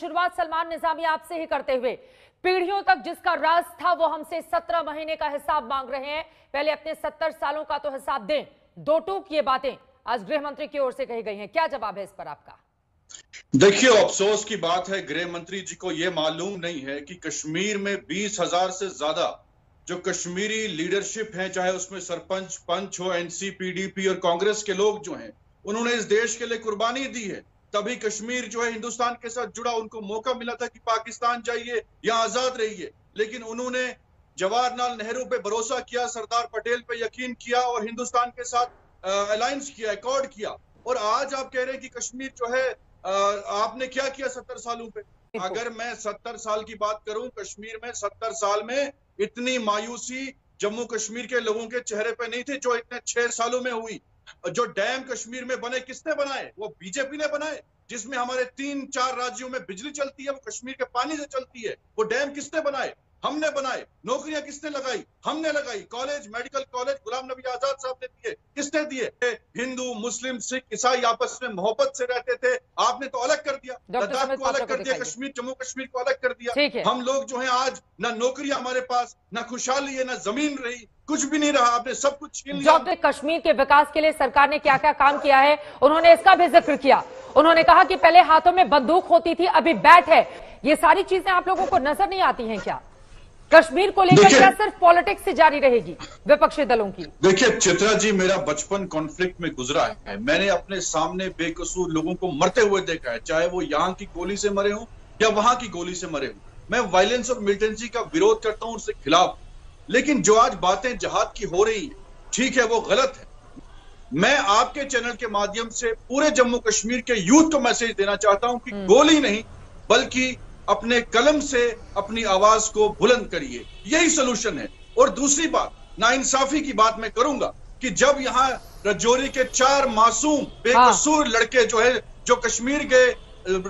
शुरुआत सलमान निजामी आपसे ही करते हुए, पीढ़ियों तक जिसका राज था वो हमसे 17 महीने का हिसाब मांग रहे हैं। पहले अपने 70 सालों का तो हिसाब दें। दो टूक ये बातें आज गृह मंत्री की ओर से कही गई हैं, क्या जवाब है इस पर आपका? देखिए, अफसोस की बात है गृह मंत्री जी को यह मालूम नहीं है कि कश्मीर में 20,000 से ज्यादा जो कश्मीरी लीडरशिप है, चाहे उसमें सरपंच, पंच हो, एनसी, पीडीपी और कांग्रेस के लोग जो हैं, उन्होंने इस देश के लिए कुर्बानी दी है। तभी कश्मीर जो है हिंदुस्तान के साथ जुड़ा। उनको मौका मिला था कि पाकिस्तान जाइए या आजाद रहिए, लेकिन उन्होंने जवाहरलाल नेहरू पे भरोसा किया, सरदार पटेल पे यकीन किया और हिंदुस्तान के साथ अलायंस किया, एकॉर्ड किया। और आज आप कह रहे हैं कि कश्मीर जो है आपने क्या किया 70 सालों पे। अगर मैं 70 साल की बात करूं, कश्मीर में 70 साल में इतनी मायूसी जम्मू कश्मीर के लोगों के चेहरे पे नहीं थी जो इतने 6 सालों में हुई। जो डैम कश्मीर में बने, किसने बनाए? वो बीजेपी ने बनाए। जिसमें हमारे 3-4 राज्यों में बिजली चलती है वो कश्मीर के पानी से चलती है। वो डैम किसने बनाए? हमने बनाए। नौकरियां किसने लगाई? हमने लगाई। College, medical college Ghulam Nabi Azad साहब ने दिए। किसने दिए? हिंदू, मुस्लिम, सिख, ईसाई आपस में मोहब्बत से रहते थे। आपने तो अलग कर दिया, लद्दाख को अलग कर दिया, कश्मीर, जम्मू कश्मीर को अलग कर दिया। हम लोग जो है आज ना नौकरी हमारे पास, ना खुशहाली है, ना जमीन रही, कुछ भी नहीं रहा। आपने सब कुछ छीन लिया। कश्मीर के विकास के लिए सरकार ने क्या क्या काम किया है, उन्होंने इसका भी जिक्र किया। उन्होंने कहा कि पहले हाथों में बंदूक होती थी, अभी बैट है। ये सारी चीजें आप लोगों को नजर नहीं आती हैं क्या? कश्मीर को लेकर क्या सिर्फ पॉलिटिक्स से जारी रहेगी विपक्षी दलों की? देखिए चित्रा जी, मेरा बचपन कॉन्फ्लिक्ट में गुजरा है। मैंने अपने सामने बेकसूर लोगों को मरते हुए देखा है, चाहे वो यहाँ की गोली से मरे हों या वहां की गोली से मरे हों। मैं वायलेंस और मिलिटेंसी का विरोध करता हूं, उसके खिलाफ। लेकिन जो आज बातें जहाद की हो रही है, ठीक है, वो गलत है। मैं आपके चैनल के माध्यम से पूरे जम्मू कश्मीर के यूथ को मैसेज देना चाहता हूं कि गोली नहीं बल्कि अपने कलम से अपनी आवाज को बुलंद करिए, यही सोल्यूशन है। और दूसरी बात, नाइंसाफी की बात मैं करूंगा कि जब यहाँ रजौरी के 4 मासूम बेकसूर लड़के जो है, जो कश्मीर के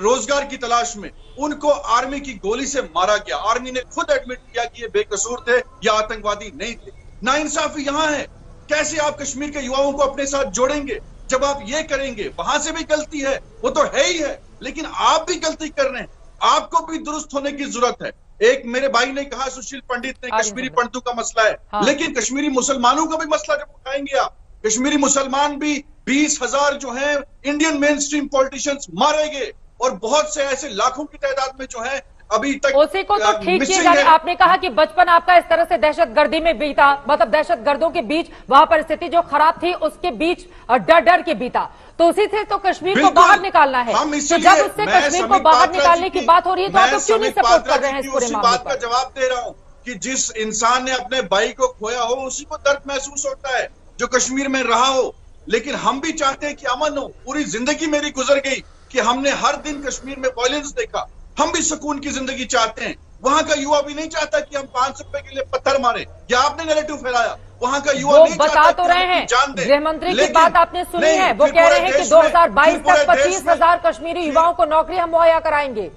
रोजगार की तलाश में, उनको आर्मी की गोली से मारा गया। आर्मी ने खुद एडमिट किया कि ये बेकसूर थे या आतंकवादी नहीं थे। नाइंसाफी यहाँ है। कैसे आप कश्मीर के युवाओं को अपने साथ जोड़ेंगे? जब आप ये करेंगे, वहां से भी गलती है, वो तो है ही है, लेकिन आप भी गलती कर रहे हैं। आपको भी दुरुस्त होने की जरूरत है। एक मेरे भाई ने कहा, सुशील पंडित ने, कश्मीरी पंडितों का मसला है, लेकिन कश्मीरी मुसलमानों का भी मसला जब उठाएंगे आप, कश्मीरी मुसलमान भी 20,000 जो है इंडियन मेन स्ट्रीम पॉलिटिशियंस मारे गए और बहुत से ऐसे लाखों की तादाद में जो है अभी तक उसी को तो ठीक किया। आपने कहा कि बचपन आपका इस तरह से दहशतगर्दी में बीता, मतलब दहशतगर्दों के बीच वहां पर स्थिति जो खराब थी उसके बीच डर डर के बीता, तो उसी से तो कश्मीर को बाहर निकालना है। तो जब उससे कश्मीर को बाहर निकालने की बात हो रही है तो आप क्यों नहीं सपोर्ट कर रहे हैं इस पूरे मामले पर? जवाब दे रहा हूँ कि जिस इंसान ने अपने भाई को खोया हो उसी को दर्द महसूस होता है, जो कश्मीर में रहा हो। लेकिन हम भी चाहते हैं कि अमन हो। पूरी जिंदगी मेरी गुजर गई कि हमने हर दिन कश्मीर में वायलेंस देखा। हम भी सुकून की जिंदगी चाहते हैं। वहां का युवा भी नहीं चाहता कि हम 500 रुपए के लिए पत्थर मारे, या आपने नैरेटिव फैलाया। वहां का युवा नहीं बता तो रहे हैं, गृह मंत्री की बात आपने सुनी है, वो कह रहे हैं कि 2022 तक 25,000 कश्मीरी युवाओं को नौकरी हम मुहैया कराएंगे।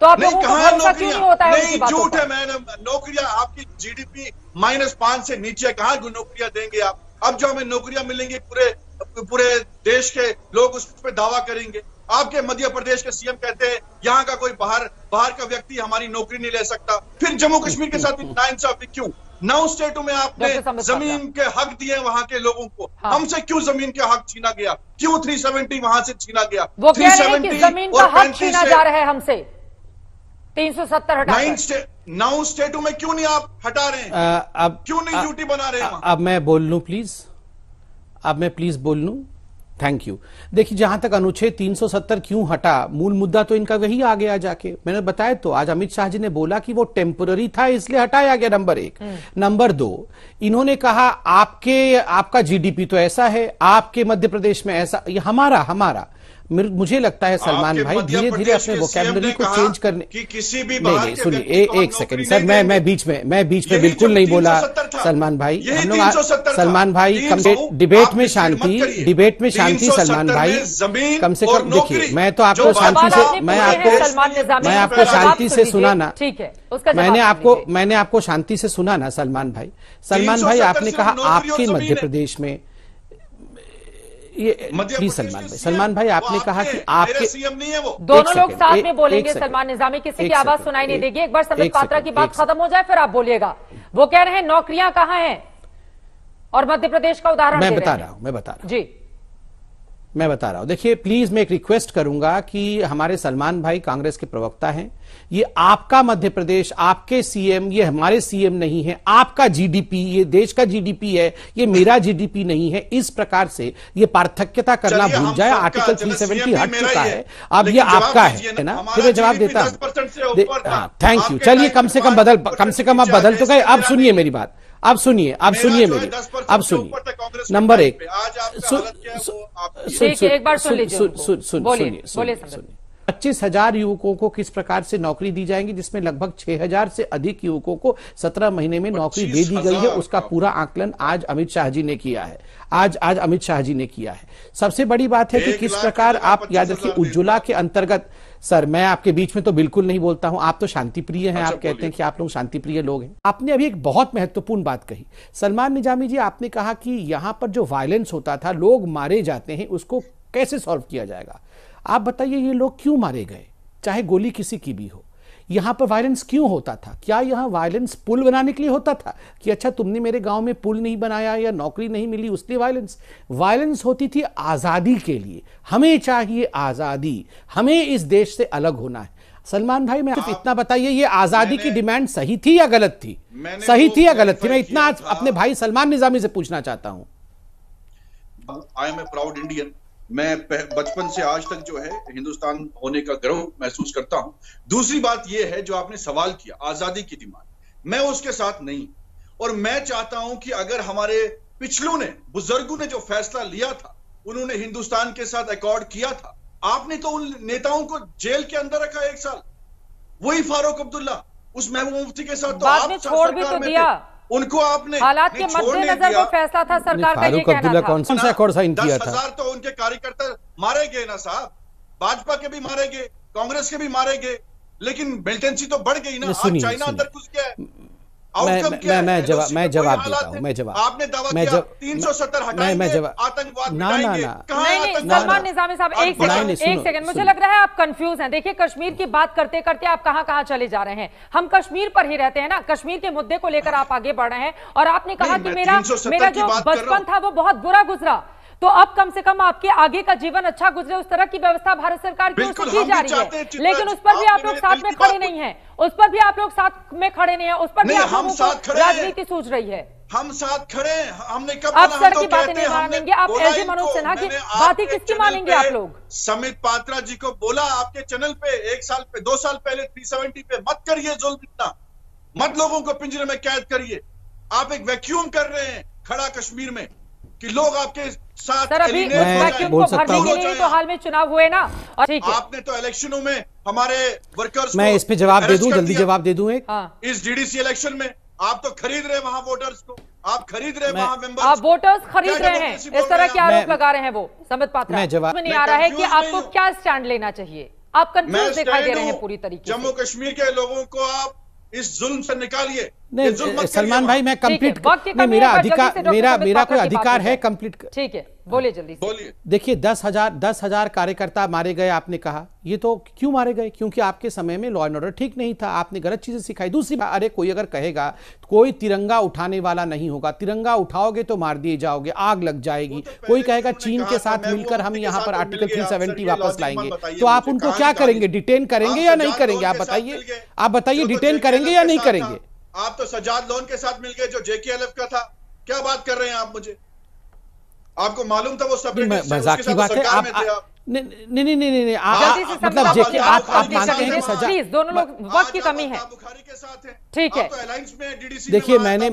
तो आप लोगों को भरोसा क्यों नहीं होता है? नहीं, झूठ है। मैंने नौकरियां, आपकी जीडीपी -5 से नीचे, कहां नौकरियां देंगे आप? अब जो हमें नौकरियां मिलेंगी, पूरे देश के लोग उस पर दावा करेंगे। आपके मध्य प्रदेश के सीएम कहते हैं यहाँ का कोई बाहर का व्यक्ति हमारी नौकरी नहीं ले सकता। फिर जम्मू कश्मीर के साथ नाइंसाफी क्यों? 9 स्टेटों में आपने जमीन के हक दिए वहां के लोगों को। हमसे क्यों जमीन के हक छीना गया? क्यों 370 वहां से छीना गया? वो कह रहे हैं कि जमीन का हक छीना जा रहा है हमसे। 370 हटा 9 स्टेटों में क्यों नहीं आप हटा रहे हैं? अब क्यों नहीं ड्यूटी बना रहे हैं? अब मैं बोल लूं प्लीज, अब मैं प्लीज बोल लूं। Thank you. देखिए, जहां तक अनुच्छेद 370 क्यों हटा, मूल मुद्दा तो इनका वही आ गया जाके। मैंने बताया तो, आज अमित शाह जी ने बोला कि वो टेम्पररी था इसलिए हटाया गया, नंबर 1। नंबर 2, इन्होंने कहा आपका जीडीपी तो ऐसा है, आपके मध्य प्रदेश में ऐसा। ये हमारा मुझे लगता है सलमान भाई धीरे धीरे अपने वोकैबुलरी को चेंज करने की किसी भी नहीं, सुनिए एक सेकंड सर, मैं बीच में बिल्कुल नहीं बोला सलमान भाई। हम लोग सलमान भाई डिबेट में शांति सलमान भाई, कम से कम देखिए, मैं तो आपको शांति से सुना ना, ठीक है, मैंने आपको शांति से सुना ना सलमान भाई। आपने कहा आपके मध्य प्रदेश में प्लीज सलमान भाई आपने कहा कि आपके सीएम नहीं है वो। दोनों लोग साथ में बोलेंगे। सलमान निजामी, किसी की आवाज सुनाई नहीं देगी। एक बार संबित पात्रा की बात खत्म हो जाए फिर आप बोलिएगा। वो कह रहे हैं नौकरियां कहां हैं और मध्य प्रदेश का उदाहरण मैं बता रहा हूं जी, मैं बता रहा हूं। देखिए प्लीज मैं एक रिक्वेस्ट करूंगा कि हमारे सलमान भाई कांग्रेस के प्रवक्ता हैं, ये आपका मध्य प्रदेश, आपके सीएम, ये हमारे सीएम नहीं है। आपका जीडीपी, ये देश का जीडीपी है, ये मेरा जीडीपी नहीं है। इस प्रकार से ये पार्थक्यता करना भूल जाए। आर्टिकल 370 हट चुका है, अब ये आपका है ना। फिर मैं जवाब देता हूं। Thank you. चलिए कम से कम आप बदल तो गए। अब सुनिए मेरी बात, अब सुनिए मेरी, अब सुनिए। नंबर एक, एक बार सुन लीजिए, सुनिए। 25,000 युवकों को किस प्रकार से नौकरी दी जाएंगी, जिसमें लगभग 6,000 से अधिक युवकों को 17 महीने में नौकरी दे दी गई है। उसका पूरा आकलन आज अमित शाह जी ने किया है। आज अमित शाह जी ने किया है। सबसे बड़ी बात है कि किस प्रकार आप याद रखिए उज्ज्वला के अंतर्गत। सर मैं आपके बीच में तो बिल्कुल नहीं बोलता हूं, आप तो शांतिप्रिय हैं। आप कहते हैं कि आप लोग शांतिप्रिय लोग हैं। आपने अभी एक बहुत महत्वपूर्ण बात कही सलमान निजामी जी, आपने कहा कि यहां पर जो वायलेंस होता था, लोग मारे जाते हैं, उसको कैसे सॉल्व किया जाएगा। आप बताइए ये लोग क्यों मारे गए, चाहे गोली किसी की भी हो। यहां पर वायलेंस क्यों होता था? क्या यहां वायलेंस पुल बनाने के लिए होता था कि अच्छा तुमने मेरे गांव में पुल नहीं बनाया या नौकरी नहीं मिली उसलिए वायलेंस होती थी आजादी के लिए। हमें चाहिए आजादी, हमें इस देश से अलग होना है। सलमान भाई मैं इतना बताइए, ये आजादी की डिमांड सही थी या गलत थी? सही थी या गलत थी? मैं इतना आज अपने भाई सलमान निजामी से पूछना चाहता हूं। I am a proud Indian. मैं बचपन से आज तक जो है हिंदुस्तान होने का गर्व महसूस करता हूं। दूसरी बात यह है जो आपने सवाल किया आजादी की डिमांड, मैं उसके साथ नहीं। और मैं चाहता हूं कि अगर हमारे पिछलों ने, बुजुर्गों ने जो फैसला लिया था, उन्होंने हिंदुस्तान के साथ अकॉर्ड किया था। आपने तो उन नेताओं को जेल के अंदर रखा 1 साल। वही फारूक अब्दुल्ला, उस महबूब मुफ्ती के साथ तो बाद में छोड़ भी तो दिया। उनको आपने हालात के मद्देनजर वो फैसला था सरकार का, ये कहना था। कौन सा अकॉर्ड साइन किया था? 10,000 तो उनके कार्यकर्ता मारे गए ना साहब, भाजपा के भी मारे गए, कांग्रेस के भी मारे गए, लेकिन मिलिटेंसी तो बढ़ गई ना। आज चाइना अंदर घुस गया है। मैं जवाब देता हूं। आपने दावा किया 370 हटाएंगे, आतंकवाद मिटाएंगे। नहीं सलमान निजामी साहब एक सेकंड, मुझे लग रहा है आप कंफ्यूज हैं। देखिए कश्मीर की बात करते करते आप कहां चले जा रहे हैं। हम कश्मीर पर ही रहते हैं ना, कश्मीर के मुद्दे को लेकर आप आगे बढ़ रहे हैं और आपने कहा कि मेरा जो बचपन था वो बहुत बुरा गुजरा, तो अब कम से कम आपके आगे का जीवन अच्छा गुजरे, उस तरह की व्यवस्था भारत सरकार की ओर से की जा रही है। लेकिन उस पर भी आप लोग साथ में खड़े नहीं हैं, उस पर भी आप लोग साथ में खड़े नहीं हैं, उस पर भी आप लोगों को राजनीति सूझ रही है। हम साथ खड़े हैं। हमने कब आप सर की बातें नहीं मानेंगे, आप एलजी मनोज सिन्हा की बातें किसकी मानेंगे आप लोग? संबित पात्रा जी को बोला आपके चैनल पे 1 साल पे 2 साल पहले 370 पे मत करिए जुल्म इतना, मत लोगों को पिंजरे में कैद करिए। आप एक वैक्यूम कर रहे हैं खड़ा कश्मीर में कि लोग आपके साथ। सर अभी वैक्यूम को भरने के लिए तो हाल में चुनाव हुए ना, और ठीक है आपने तो इलेक्शनों में हमारे वर्कर्स, मैं इस पे जवाब दे दूं, जल्दी जवाब दे दूं। इस डीडीसी इलेक्शन में आप तो खरीद रहे वहां वोटर्स को, आप खरीद रहे वहां मेंबर्स, आप वोटर्स खरीद रहे हैं, इस तरह के आरोप लगा रहे हैं वो संबित पात्रा। जवाब नहीं आ रहा है कि आपको क्या स्टैंड लेना चाहिए, आप कंफ्यूज दिखाई दे रहे हैं पूरी तरीके से। जम्मू कश्मीर के लोगों को आप इस जुल्म से निकालिए। नहीं सलमान भाई मैं कंप्लीट, मेरा अधिकार, मेरा कोई अधिकार है कंप्लीट। ठीक है बोलिए जल्दी से। देखिए 10,000 कार्यकर्ता मारे गए आपने कहा, ये तो क्यों मारे गए? क्योंकि आपके समय में लॉ एंड ऑर्डर ठीक नहीं था, आपने गलत चीजें सिखाई। दूसरी बात, अरे कोई अगर कहेगा कोई तिरंगा उठाने वाला नहीं होगा, तिरंगा उठाओगे तो मार दिए जाओगे, आग लग जाएगी। कोई कहेगा चीन के साथ मिलकर हम यहाँ पर आर्टिकल 370 वापस लाएंगे, तो आप उनको क्या करेंगे? डिटेन करेंगे या नहीं करेंगे? आप बताइए डिटेन करेंगे या नहीं करेंगे? आप तो सजाद लोन के साथ मिल गए जो जेकेएलएफ का था। क्या बात कर रहे हैं आप? मुझे आपको मालूम था वो सेपरेटिस्ट, मजाक की बात है। आप नहीं मतलब जेके आप मानते हैं कि सजा, प्लीज दोनों लोग वक्त की कमी है, बुखारी के साथ है, ठीक है। तो अलायंस में डीडीसी। देखिए मैंने